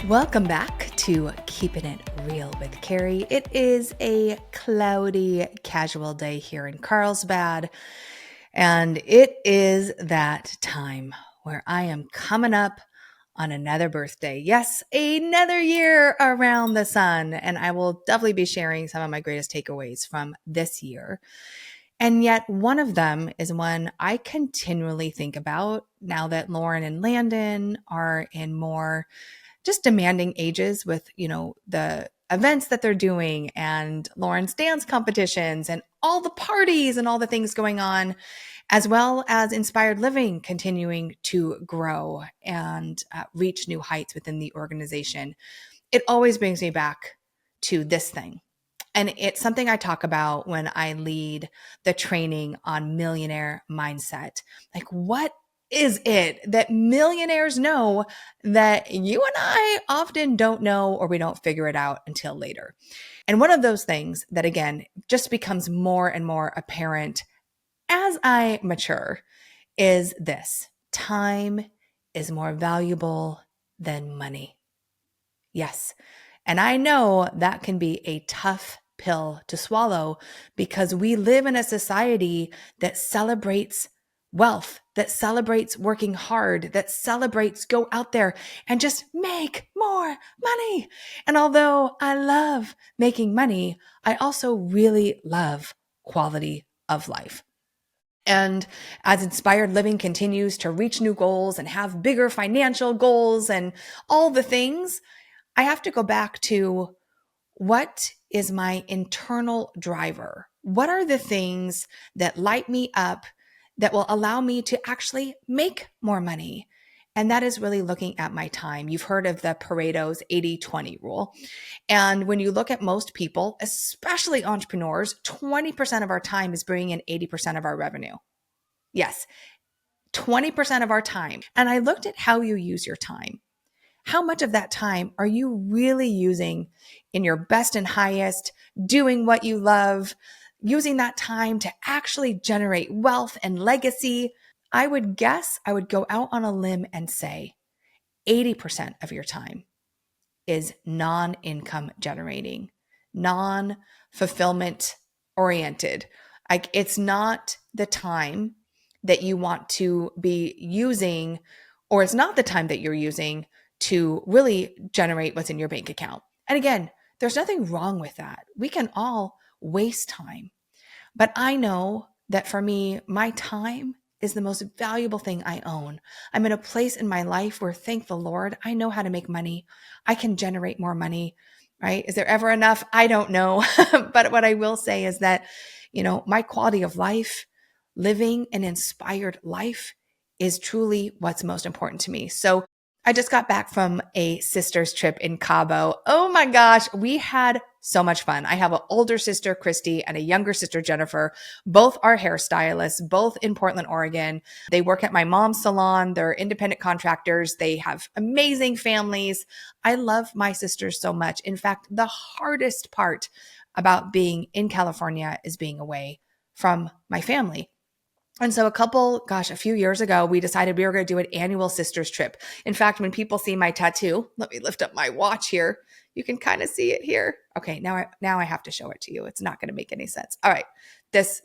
Welcome back to Keeping It Real with Keri. It is a cloudy, casual day here in Carlsbad, and it is that time where I am coming up on another birthday. Yes, another year around the sun, and I will definitely be sharing some of my greatest takeaways from this year. And yet, one of them is one I continually think about now that Lauren and Landon are in more just demanding ages with, the events that they're doing and Lauren's dance competitions and all the parties and all the things going on, as well as inspired living continuing to grow and reach new heights within the organization. It always brings me back to this thing. And it's something I talk about when I lead the training on millionaire mindset. Like, what is it that millionaires know that you and I often don't know, or we don't figure it out until later? And one of those things that, again, just becomes more and more apparent as I mature is this: time is more valuable than money. Yes. And I know that can be a tough pill to swallow because we live in a society that celebrates wealth, that celebrates working hard, that celebrates go out there and just make more money. And although I love making money, I also really love quality of life. And as inspired living continues to reach new goals and have bigger financial goals and all the things, I have to go back to, what is my internal driver? What are the things that light me up that will allow me to actually make more money? And that is really looking at my time. You've heard of the Pareto's 80-20 rule. And when you look at most people, especially entrepreneurs, 20% of our time is bringing in 80% of our revenue. Yes, 20% of our time. And I looked at how you use your time. How much of that time are you really using in your best and highest, doing what you love, using that time to actually generate wealth and legacy? I would guess, I would go out on a limb and say 80% of your time is non-income generating, non-fulfillment oriented. Like, it's not the time that you want to be using, or it's not the time that you're using to really generate what's in your bank account. And again, there's nothing wrong with that. We can all waste time. But I know that for me, my time is the most valuable thing I own. I'm in a place in my life where, thank the Lord, I know how to make money. I can generate more money, right? Is there ever enough? I don't know. But what I will say is that, my quality of life, living an inspired life, is truly what's most important to me. So I just got back from a sister's trip in Cabo. Oh my gosh, we had so much fun. I have an older sister, Christy, and a younger sister, Jennifer. Both are hairstylists, both in Portland, Oregon. They work at my mom's salon. They're independent contractors. They have amazing families. I love my sisters so much. In fact, the hardest part about being in California is being away from my family. And so a few years ago, we decided we were going to do an annual sisters trip. In fact, when people see my tattoo, let me lift up my watch here. You can kind of see it here. Okay, now I have to show it to you. It's not going to make any sense. All right. This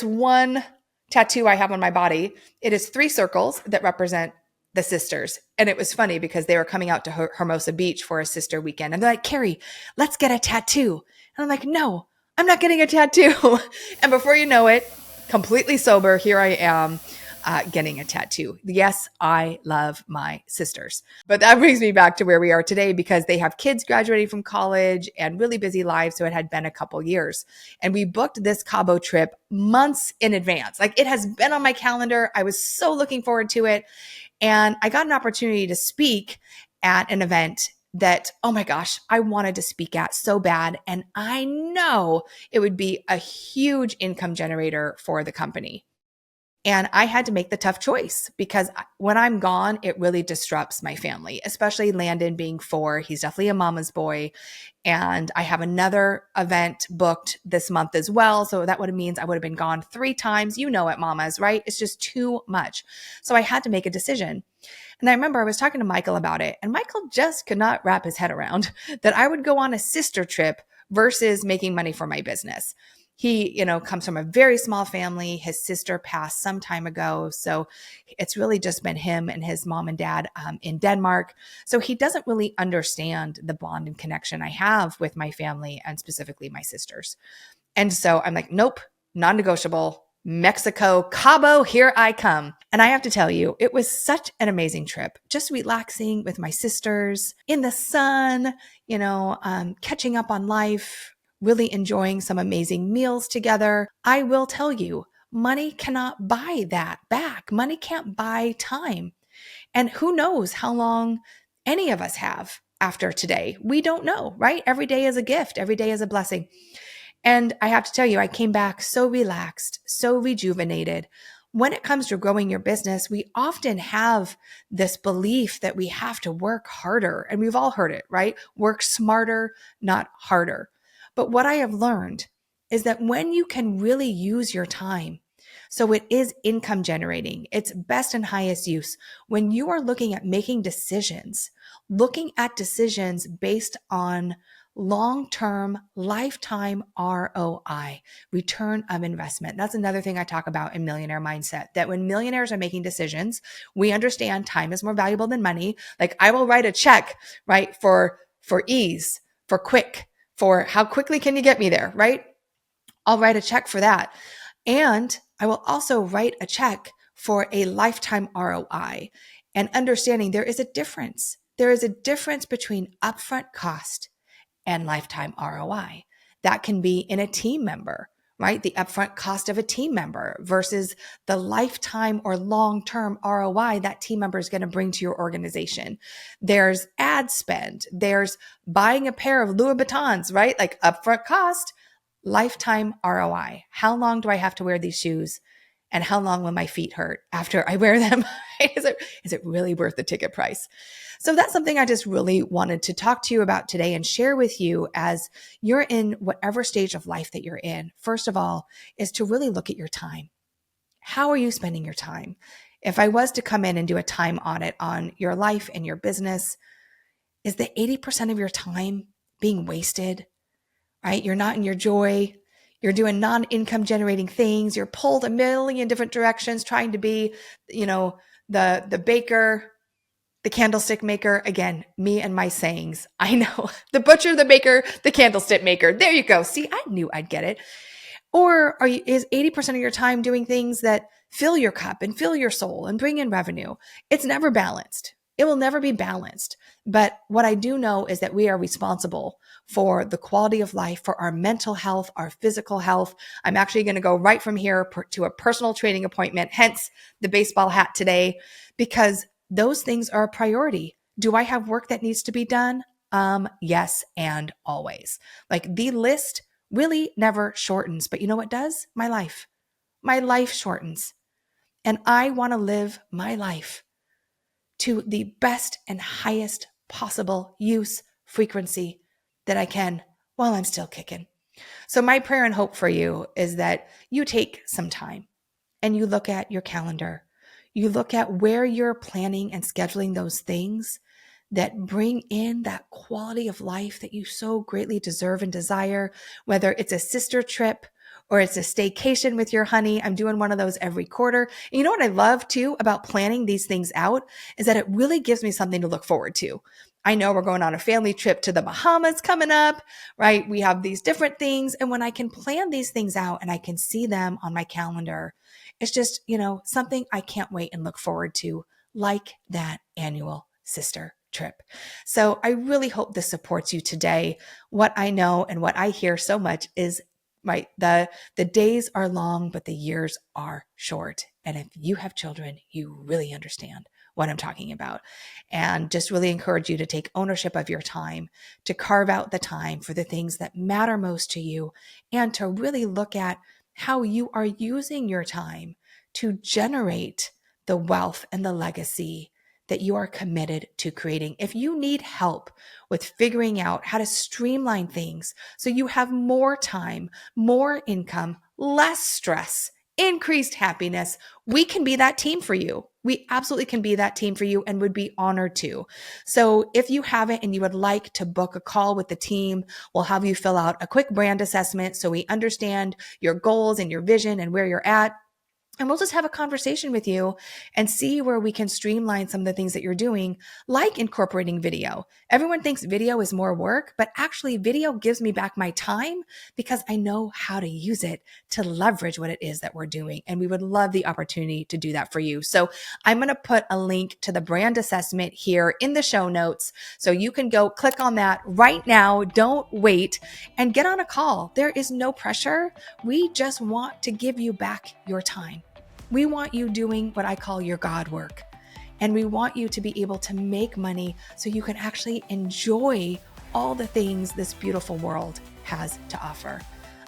one tattoo I have on my body, it is 3 circles that represent the sisters. And it was funny because they were coming out to Hermosa Beach for a sister weekend. And they're like, Keri, let's get a tattoo. And I'm like, no, I'm not getting a tattoo. And before you know it, completely sober, here I am getting a tattoo. Yes, I love my sisters. But that brings me back to where we are today, because they have kids graduating from college and really busy lives. So it had been a couple years. And we booked this Cabo trip months in advance. Like, it has been on my calendar. I was so looking forward to it. And I got an opportunity to speak at an event that, oh my gosh, I wanted to speak at so bad. And I know it would be a huge income generator for the company. And I had to make the tough choice, because when I'm gone, it really disrupts my family, especially Landon being 4. He's definitely a mama's boy. And I have another event booked this month as well. So that would have means I would have been gone 3 times, at mamas, right? It's just too much. So I had to make a decision. And I remember I was talking to Michael about it, and Michael just could not wrap his head around that I would go on a sister trip versus making money for my business. He, comes from a very small family. His sister passed some time ago. So it's really just been him and his mom and dad in Denmark. So he doesn't really understand the bond and connection I have with my family and specifically my sisters. And so I'm like, nope, non-negotiable. Mexico, Cabo, here I come. And I have to tell you, it was such an amazing trip, just relaxing with my sisters in the sun, catching up on life, really enjoying some amazing meals together. I will tell you, money cannot buy that back. Money can't buy time. And who knows how long any of us have after today? We don't know, right? Every day is a gift. Every day is a blessing. And I have to tell you, I came back so relaxed, so rejuvenated. When it comes to growing your business, we often have this belief that we have to work harder. And we've all heard it, right? Work smarter, not harder. But what I have learned is that when you can really use your time, so it is income generating, it's best and highest use. When you are looking at making decisions, looking at decisions based on long-term lifetime ROI, return of investment. That's another thing I talk about in Millionaire Mindset, that when millionaires are making decisions, we understand time is more valuable than money. Like I will write a check, right? For ease, for quick, for how quickly can you get me there, right? I'll write a check for that. And I will also write a check for a lifetime ROI and understanding there is a difference. There is a difference between upfront cost and lifetime ROI. That can be in a team member, right? The upfront cost of a team member versus the lifetime or long-term ROI that team member is going to bring to your organization. There's ad spend. There's buying a pair of Louis Vuittons, right? Like upfront cost, lifetime ROI. How long do I have to wear these shoes? And how long will my feet hurt after I wear them? Is it really worth the ticket price? So that's something I just really wanted to talk to you about today and share with you as you're in whatever stage of life that you're in. First of all, is to really look at your time. How are you spending your time? If I was to come in and do a time audit on your life and your business, is the 80% of your time being wasted, right? You're not in your joy. You're doing non-income generating things. You're pulled a million different directions trying to be, the baker, the candlestick maker. Again, me and my sayings. I know. The butcher, the baker, the candlestick maker. There you go. See, I knew I'd get it. Or is 80% of your time doing things that fill your cup and fill your soul and bring in revenue? It's never balanced. It will never be balanced. But what I do know is that we are responsible for the quality of life, for our mental health, our physical health. I'm actually going to go right from here to a personal training appointment, hence the baseball hat today, because those things are a priority. Do I have work that needs to be done? Yes, and always. Like the list really never shortens, but you know what does? My life. My life shortens. And I want to live my life to the best and highest possible use frequency that I can while I'm still kicking. So my prayer and hope for you is that you take some time and you look at your calendar. You look at where you're planning and scheduling those things that bring in that quality of life that you so greatly deserve and desire, whether it's a sister trip or it's a staycation with your honey. I'm doing one of those every quarter. And you know what I love too about planning these things out is that it really gives me something to look forward to. I know we're going on a family trip to the Bahamas coming up, right? We have these different things. And when I can plan these things out and I can see them on my calendar, it's just, something I can't wait and look forward to, like that annual sister trip. So I really hope this supports you today. What I know and what I hear so much is, right, the days are long, but the years are short. And if you have children, you really understand what I'm talking about. And just really encourage you to take ownership of your time, to carve out the time for the things that matter most to you, and to really look at how you are using your time to generate the wealth and the legacy that you are committed to creating. If you need help with figuring out how to streamline things so you have more time, more income, less stress, increased happiness, we can be that team for you. We absolutely can be that team for you and would be honored to. So if you haven't and you would like to book a call with the team, we'll have you fill out a quick brand assessment so we understand your goals and your vision and where you're at. And we'll just have a conversation with you and see where we can streamline some of the things that you're doing, like incorporating video. Everyone thinks video is more work, but actually video gives me back my time because I know how to use it to leverage what it is that we're doing. And we would love the opportunity to do that for you. So I'm going to put a link to the brand assessment here in the show notes. So you can go click on that right now. Don't wait and get on a call. There is no pressure. We just want to give you back your time. We want you doing what I call your God work. And we want you to be able to make money so you can actually enjoy all the things this beautiful world has to offer.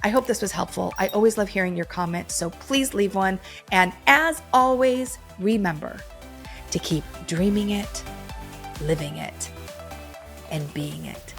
I hope this was helpful. I always love hearing your comments, so please leave one. And as always, remember to keep dreaming it, living it, and being it.